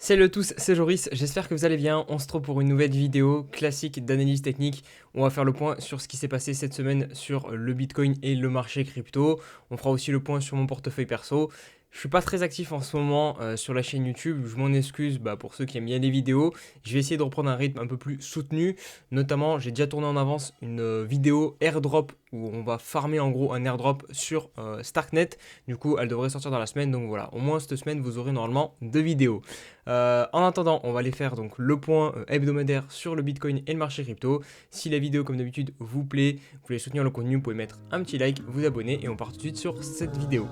Salut à tous, c'est Joris, j'espère que vous allez bien. On se retrouve pour une nouvelle vidéo classique d'analyse technique. On va faire le point sur ce qui s'est passé cette semaine sur le Bitcoin et le marché crypto. On fera aussi le point sur mon portefeuille perso. Je suis pas très actif en ce moment sur la chaîne YouTube, je m'en excuse pour ceux qui aiment bien les vidéos. Je vais essayer de reprendre un rythme un peu plus soutenu. Notamment, j'ai déjà tourné en avance une vidéo airdrop où on va farmer en gros un airdrop sur Starknet. Du coup, elle devrait sortir dans la semaine. Donc voilà, au moins cette semaine, vous aurez normalement 2 vidéos. En attendant, on va aller faire donc le point hebdomadaire sur le Bitcoin et le marché crypto. Si la vidéo, comme d'habitude, vous plaît, vous voulez soutenir le contenu, vous pouvez mettre un petit like, vous abonner et on part tout de suite sur cette vidéo.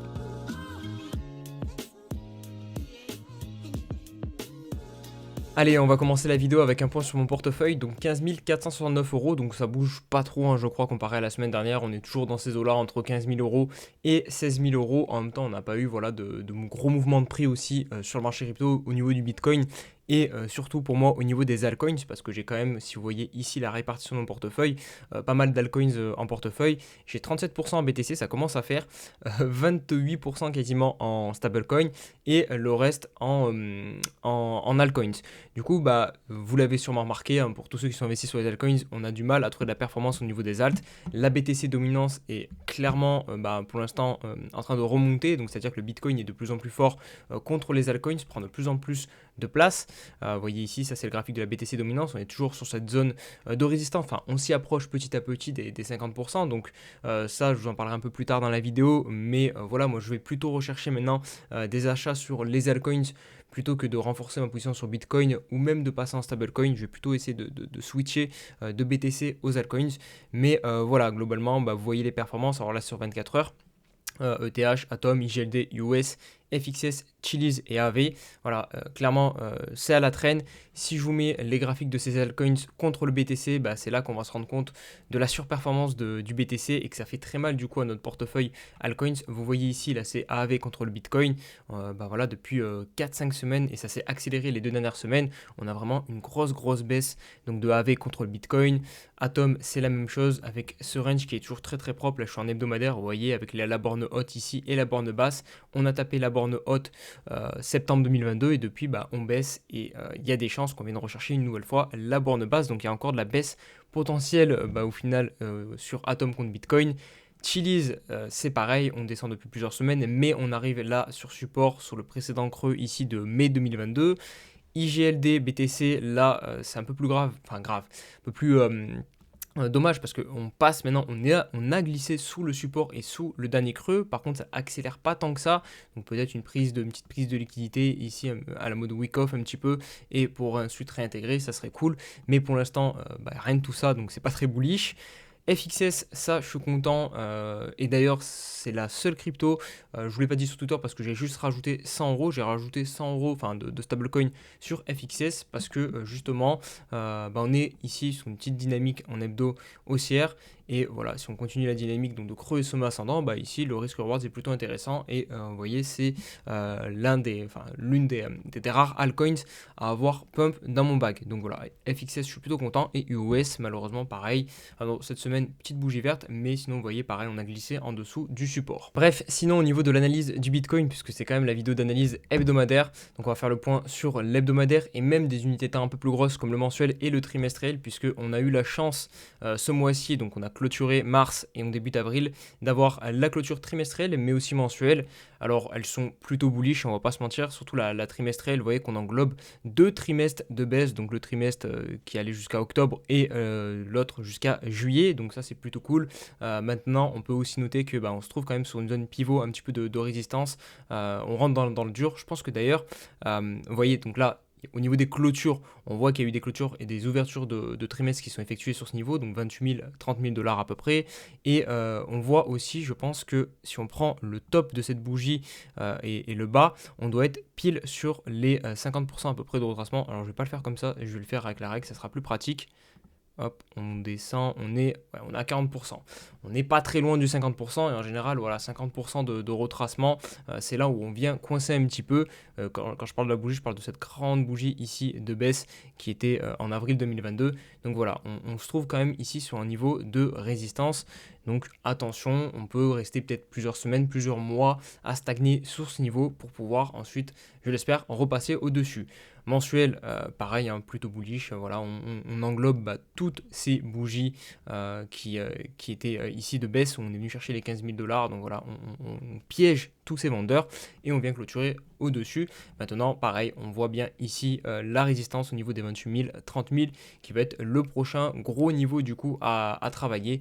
Allez, on va commencer la vidéo avec un point sur mon portefeuille, donc 15 469 euros, donc ça bouge pas trop, je crois, comparé à la semaine dernière. On est toujours dans ces eaux-là, entre 15 000 euros et 16 000 euros. En même temps, on n'a pas eu de gros mouvements de prix aussi sur le marché crypto au niveau du Bitcoin. Et surtout pour moi au niveau des altcoins, parce que j'ai quand même, si vous voyez ici la répartition de mon portefeuille, pas mal d'altcoins en portefeuille. J'ai 37% en BTC, ça commence à faire 28% quasiment en stablecoin et le reste en altcoins. Du coup, vous l'avez sûrement remarqué, pour tous ceux qui sont investis sur les altcoins, on a du mal à trouver de la performance au niveau des alts. La BTC dominance est clairement pour l'instant en train de remonter, donc c'est-à-dire que le Bitcoin est de plus en plus fort contre les altcoins, prend de plus en plus de place. Vous voyez ici, ça c'est le graphique de la BTC dominance, on est toujours sur cette zone de résistance, enfin on s'y approche petit à petit des 50%, donc ça je vous en parlerai un peu plus tard dans la vidéo, mais voilà, moi je vais plutôt rechercher maintenant des achats sur les altcoins plutôt que de renforcer ma position sur Bitcoin ou même de passer en stablecoin. Je vais plutôt essayer de switcher de BTC aux altcoins, mais voilà, globalement vous voyez les performances, alors là sur 24 heures. ETH, Atom, IGLD, US, FXS, Chiliz et AV. Voilà, clairement, c'est à la traîne. Si je vous mets les graphiques de ces altcoins contre le BTC, c'est là qu'on va se rendre compte de la surperformance du BTC et que ça fait très mal du coup à notre portefeuille altcoins. Vous voyez ici, là, c'est AV contre le Bitcoin. Voilà, depuis 4-5 semaines et ça s'est accéléré les 2 dernières semaines. On a vraiment une grosse baisse donc de AV contre le Bitcoin. Atom, c'est la même chose avec ce range qui est toujours très propre. Là, je suis en hebdomadaire, vous voyez, avec la borne haute ici et la borne basse. On a tapé la borne haute septembre 2022 et depuis, on baisse et il y a des chances qu'on vienne rechercher une nouvelle fois la borne basse. Donc, il y a encore de la baisse potentielle au final sur Atom contre Bitcoin. Chiliz, c'est pareil, on descend depuis plusieurs semaines, mais on arrive là sur support sur le précédent creux ici de mai 2022. IGLD, BTC, là, c'est un peu plus grave, un peu plus dommage parce qu'on passe maintenant, on a glissé sous le support et sous le dernier creux. Par contre, ça accélère pas tant que ça. Donc peut-être une petite prise de liquidité ici à la mode week off un petit peu et pour ensuite réintégrer, ça serait cool. Mais pour l'instant, rien de tout ça, donc c'est pas très bullish. FXS, ça je suis content et d'ailleurs c'est la seule crypto, je vous l'ai pas dit sur Twitter parce que j'ai juste rajouté 100 euros, j'ai rajouté 100 euros de stablecoin sur FXS parce que justement on est ici sur une petite dynamique en hebdo haussière et voilà, si on continue la dynamique donc de creux et sommet ascendant, ici le risk reward est plutôt intéressant et vous voyez c'est l'une des rares altcoins à avoir pump dans mon bag. Donc voilà, FXS je suis plutôt content et US malheureusement pareil. Alors cette semaine petite bougie verte, mais sinon vous voyez pareil on a glissé en dessous du support. Bref, sinon au niveau de l'analyse du Bitcoin, puisque c'est quand même la vidéo d'analyse hebdomadaire, donc on va faire le point sur l'hebdomadaire et même des unités de temps un peu plus grosses comme le mensuel et le trimestriel, puisque on a eu la chance ce mois-ci, donc on a clôturé mars et on débute avril, d'avoir la clôture trimestrielle mais aussi mensuelle. Alors elles sont plutôt bullish, on va pas se mentir, surtout la trimestrielle, vous voyez qu'on englobe 2 trimestres de baisse, donc le trimestre qui allait jusqu'à octobre et l'autre jusqu'à juillet, donc ça c'est plutôt cool. Maintenant on peut aussi noter que on se trouve quand même sur une zone pivot un petit peu de résistance, on rentre dans le dur. Je pense que d'ailleurs vous voyez donc là au niveau des clôtures, on voit qu'il y a eu des clôtures et des ouvertures de trimestres qui sont effectuées sur ce niveau, donc 28 000, 30 000 dollars à peu près. Et on voit aussi, je pense que si on prend le top de cette bougie et le bas, on doit être pile sur les 50% à peu près de retracement. Alors je vais pas le faire comme ça, je vais le faire avec la règle, ça sera plus pratique. Hop, on descend, on est à 40%. On n'est pas très loin du 50% et en général, voilà, 50% de retracement, c'est là où on vient coincer un petit peu. Quand je parle de la bougie, je parle de cette grande bougie ici de baisse qui était en avril 2022. Donc voilà, on se trouve quand même ici sur un niveau de résistance. Donc attention, on peut rester peut-être plusieurs semaines, plusieurs mois à stagner sur ce niveau pour pouvoir ensuite, je l'espère, repasser au-dessus. Mensuel, pareil, hein, plutôt bullish. Voilà, on englobe toutes ces bougies qui étaient ici de baisse, où on est venu chercher les 15 000 $. Donc voilà, on piège tous ces vendeurs et on vient clôturer au-dessus. Maintenant, pareil, on voit bien ici la résistance au niveau des 28 000, 30 000 qui va être le prochain gros niveau du coup à travailler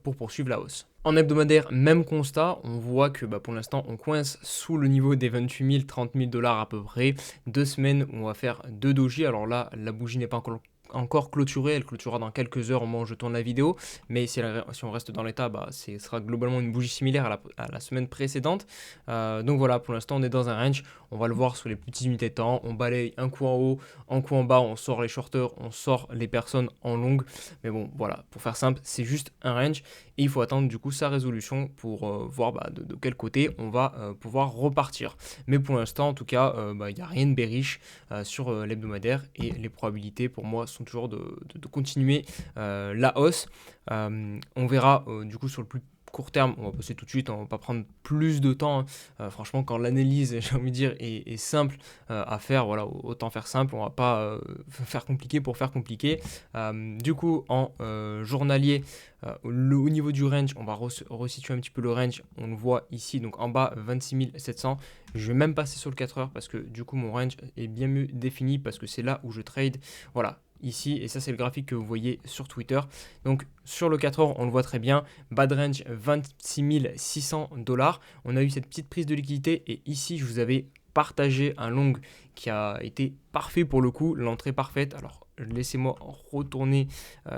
pour poursuivre la hausse. En hebdomadaire, même constat, on voit que pour l'instant on coince sous le niveau des 28 000, 30 000 $ à peu près. 2 semaines où on va faire 2 doji. Alors là, la bougie n'est pas encore clôturée, elle clôturera dans quelques heures au moment où je tourne la vidéo, mais si on reste dans l'état, ce sera globalement une bougie similaire à la semaine précédente. Donc voilà, pour l'instant on est dans un range, on va le voir sur les petites unités de temps, on balaye un coup en haut, un coup en bas, on sort les shorters, on sort les personnes en longue, mais bon voilà, pour faire simple, c'est juste un range et il faut attendre du coup sa résolution pour voir de quel côté on va pouvoir repartir. Mais pour l'instant en tout cas, il n'y a rien de bearish sur l'hebdomadaire et les probabilités pour moi sont toujours de continuer la hausse. On verra du coup sur le plus court terme, on va passer tout de suite, on va pas prendre plus de temps. Franchement, quand l'analyse, j'ai envie de dire, est simple à faire, voilà, autant faire simple, on va pas faire compliqué pour faire compliqué. Du coup, en journalier, au niveau du range, on va resituer un petit peu le range, on le voit ici, donc en bas 26 700. Je vais même passer sur le 4 heures parce que du coup mon range est bien mieux défini parce que c'est là où je trade. Voilà, ici, et ça c'est le graphique que vous voyez sur Twitter. Donc sur le 4 heures, on le voit très bien, bad range 26 600 $. On a eu cette petite prise de liquidité et ici je vous avais partagé un long qui a été parfait pour le coup, l'entrée parfaite. Alors laissez-moi retourner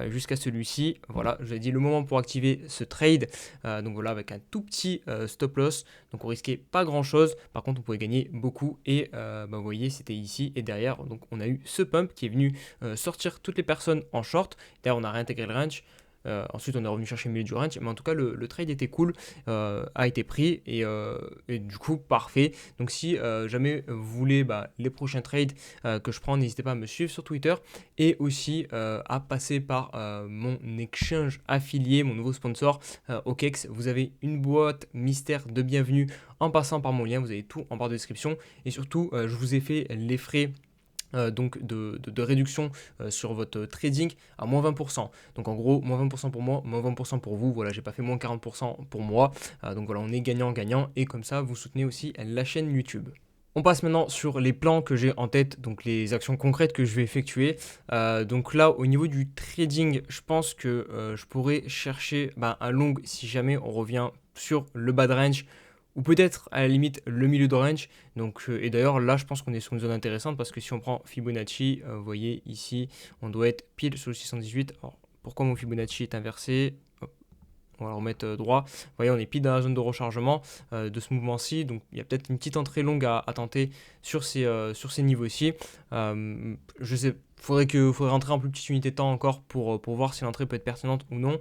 jusqu'à celui-ci. Voilà, je vous ai dit le moment pour activer ce trade. Donc voilà, avec un tout petit stop loss. Donc on risquait pas grand-chose. Par contre, on pouvait gagner beaucoup. Et vous voyez, c'était ici et derrière. Donc on a eu ce pump qui est venu sortir toutes les personnes en short. D'ailleurs, on a réintégré le range. Ensuite, on est revenu chercher le milieu du range, mais en tout cas, le trade était cool, a été pris et du coup, parfait. Donc, si jamais vous voulez les prochains trades que je prends, n'hésitez pas à me suivre sur Twitter et aussi à passer par mon exchange affilié, mon nouveau sponsor, OKEx. Vous avez une boîte mystère de bienvenue en passant par mon lien. Vous avez tout en barre de description et surtout, je vous ai fait les frais. Donc de réduction sur votre trading à moins 20%. Donc en gros, moins 20% pour moi, moins 20% pour vous. Voilà, j'ai pas fait moins 40% pour moi. Donc voilà, on est gagnant-gagnant et comme ça, vous soutenez aussi la chaîne YouTube. On passe maintenant sur les plans que j'ai en tête, donc les actions concrètes que je vais effectuer. Donc là, au niveau du trading, je pense que je pourrais chercher un long si jamais on revient sur le bad range ou peut-être à la limite le milieu de range. Donc, et d'ailleurs là je pense qu'on est sur une zone intéressante parce que si on prend Fibonacci, vous voyez ici on doit être pile sur le 618. Alors pourquoi mon Fibonacci est inversé? On va le remettre droit. Vous voyez, on est pile dans la zone de rechargement de ce mouvement-ci. Donc, il y a peut-être une petite entrée longue à tenter sur ces niveaux-ci. Je sais, faudrait rentrer en plus petite unité de temps encore pour voir si l'entrée peut être pertinente ou non.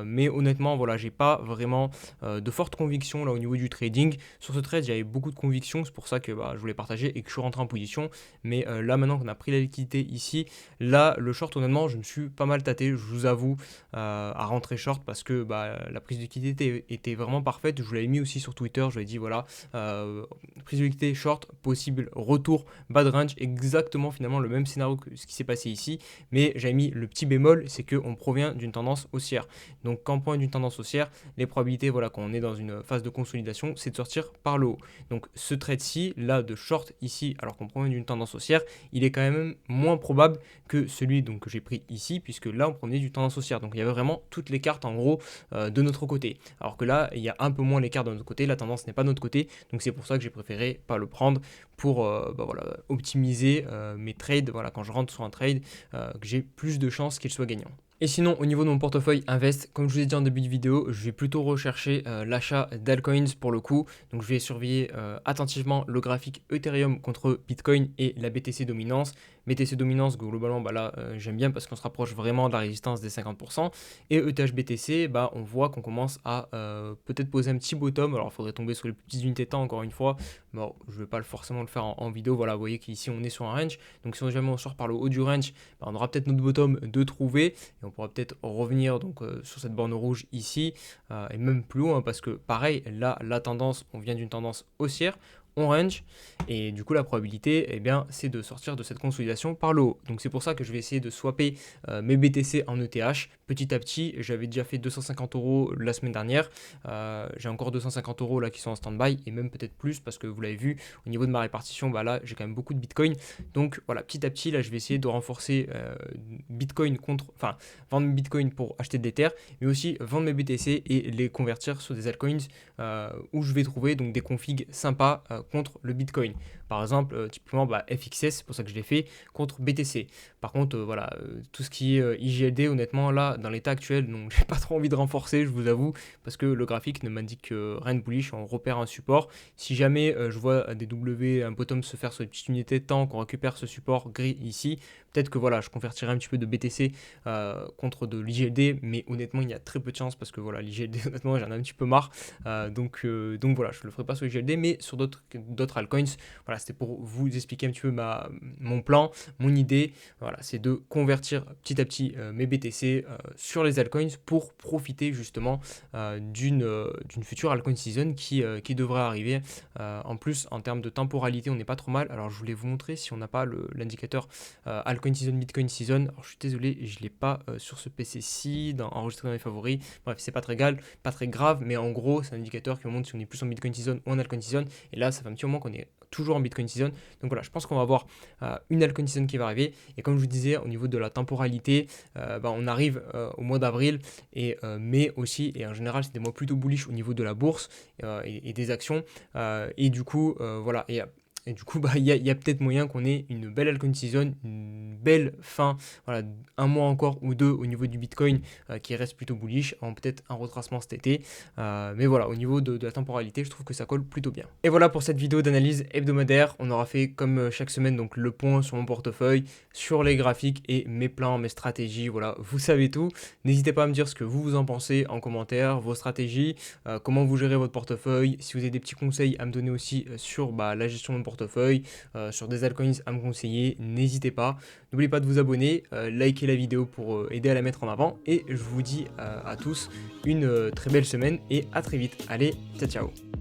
Mais honnêtement, voilà, j'ai pas vraiment de forte conviction là au niveau du trading. Sur ce trade, j'avais beaucoup de conviction. C'est pour ça que je voulais partager et que je suis rentré en position. Mais là, maintenant qu'on a pris la liquidité ici, là, le short, honnêtement, je me suis pas mal tâté, je vous avoue, à rentrer short parce que la prise de liquidité était vraiment parfaite. Je vous l'avais mis aussi sur Twitter. Je vous avais dit, voilà, prise de liquidité short, possible retour, bad range, exactement finalement le même scénario que ce qui s'est passé ici, mais j'avais mis le petit bémol, c'est qu'on provient d'une tendance haussière. Donc quand on provient d'une tendance haussière, les probabilités, voilà, quand on est dans une phase de consolidation, c'est de sortir par le haut. Donc ce trade-ci, là de short ici, alors qu'on provient d'une tendance haussière, il est quand même moins probable que celui donc, que j'ai pris ici, puisque là on provenait d'une tendance haussière. Donc il y avait vraiment toutes les cartes en gros de notre côté. Alors que là, il y a un peu moins les cartes de notre côté, la tendance n'est pas de notre côté, donc c'est pour ça que j'ai préféré pas le prendre pour voilà, optimiser mes trades. Voilà, quand je rentre sur un trade, que j'ai plus de chances qu'il soit gagnant. Et sinon, au niveau de mon portefeuille Invest, comme je vous ai dit en début de vidéo, je vais plutôt rechercher l'achat d'altcoins pour le coup. Donc je vais surveiller attentivement le graphique Ethereum contre Bitcoin et la BTC dominance. BTC dominance, globalement, là, j'aime bien parce qu'on se rapproche vraiment de la résistance des 50%. Et ETH-BTC, on voit qu'on commence à peut-être poser un petit bottom. Alors, il faudrait tomber sur les petites unités de temps, encore une fois. Bon, je ne vais pas forcément le faire en vidéo. Voilà, vous voyez qu'ici, on est sur un range. Donc, si jamais on sort par le haut du range, on aura peut-être notre bottom de trouver. Et on pourra peut-être revenir donc sur cette borne rouge ici et même plus haut, hein, parce que pareil, là la tendance, on vient d'une tendance haussière, on range, et du coup la probabilité, eh bien, c'est de sortir de cette consolidation par le haut. Donc c'est pour ça que je vais essayer de swapper mes BTC en ETH petit à petit. J'avais déjà fait 250 € la semaine dernière, j'ai encore 250 € là qui sont en stand-by, et même peut-être plus, parce que vous l'avez vu, au niveau de ma répartition, bah là j'ai quand même beaucoup de Bitcoin. Donc voilà, petit à petit, là je vais essayer de renforcer Bitcoin enfin vendre Bitcoin pour acheter de l'Ether, mais aussi vendre mes BTC et les convertir sur des altcoins où je vais trouver donc des configs sympas contre le Bitcoin. Par exemple, typiquement FXS, c'est pour ça que je l'ai fait, contre BTC. Par contre, voilà, tout ce qui est IGLD, honnêtement, là, dans l'état actuel, donc j'ai pas trop envie de renforcer, je vous avoue, parce que le graphique ne m'indique rien de bullish, on repère un support. Si jamais je vois des W, un bottom se faire sur les petites unités de temps, qu'on récupère ce support gris ici, peut-être que voilà, je convertirai un petit peu de BTC contre de l'IGLD, mais honnêtement, il y a très peu de chance, parce que voilà, l'IGLD, honnêtement, j'en ai un petit peu marre. Donc voilà, je ne le ferai pas sur l'IGLD, mais sur d'autres altcoins. Voilà, c'était pour vous expliquer un petit peu mon plan, mon idée. Voilà, c'est de convertir petit à petit mes BTC sur les altcoins pour profiter justement d'une future altcoin season qui devrait arriver. En plus, en termes de temporalité, on n'est pas trop mal. Alors, je voulais vous montrer si on n'a pas l'indicateur altcoin season, Bitcoin season. Alors, je suis désolé, je ne l'ai pas sur ce PC-ci, enregistré dans mes favoris. Bref, c'est pas très grave, mais en gros, c'est un indicateur qui montre si on est plus en Bitcoin season ou en altcoin season. Et là, ça fait un petit moment qu'on est toujours en Bitcoin season. Donc voilà, je pense qu'on va avoir une altcoin season qui va arriver. Et comme je vous disais, au niveau de la temporalité, on arrive au mois d'avril et mai aussi. Et en général, c'est des mois plutôt bullish au niveau de la bourse et des actions. Et du coup, voilà. Et du coup, il y a peut-être moyen qu'on ait une belle altcoin season, une belle fin, voilà, un mois encore ou deux au niveau du Bitcoin qui reste plutôt bullish, en peut-être un retracement cet été. Mais voilà, au niveau de la temporalité, je trouve que ça colle plutôt bien. Et voilà pour cette vidéo d'analyse hebdomadaire. On aura fait comme chaque semaine donc le point sur mon portefeuille, sur les graphiques et mes plans, mes stratégies. Voilà, vous savez tout. N'hésitez pas à me dire ce que vous en pensez en commentaire, vos stratégies, comment vous gérez votre portefeuille. Si vous avez des petits conseils à me donner aussi sur la gestion de mon portefeuille, sur des altcoins à me conseiller, n'hésitez pas. N'oubliez pas de vous abonner, liker la vidéo pour aider à la mettre en avant, et je vous dis à tous une très belle semaine et à très vite. Allez, ciao ciao.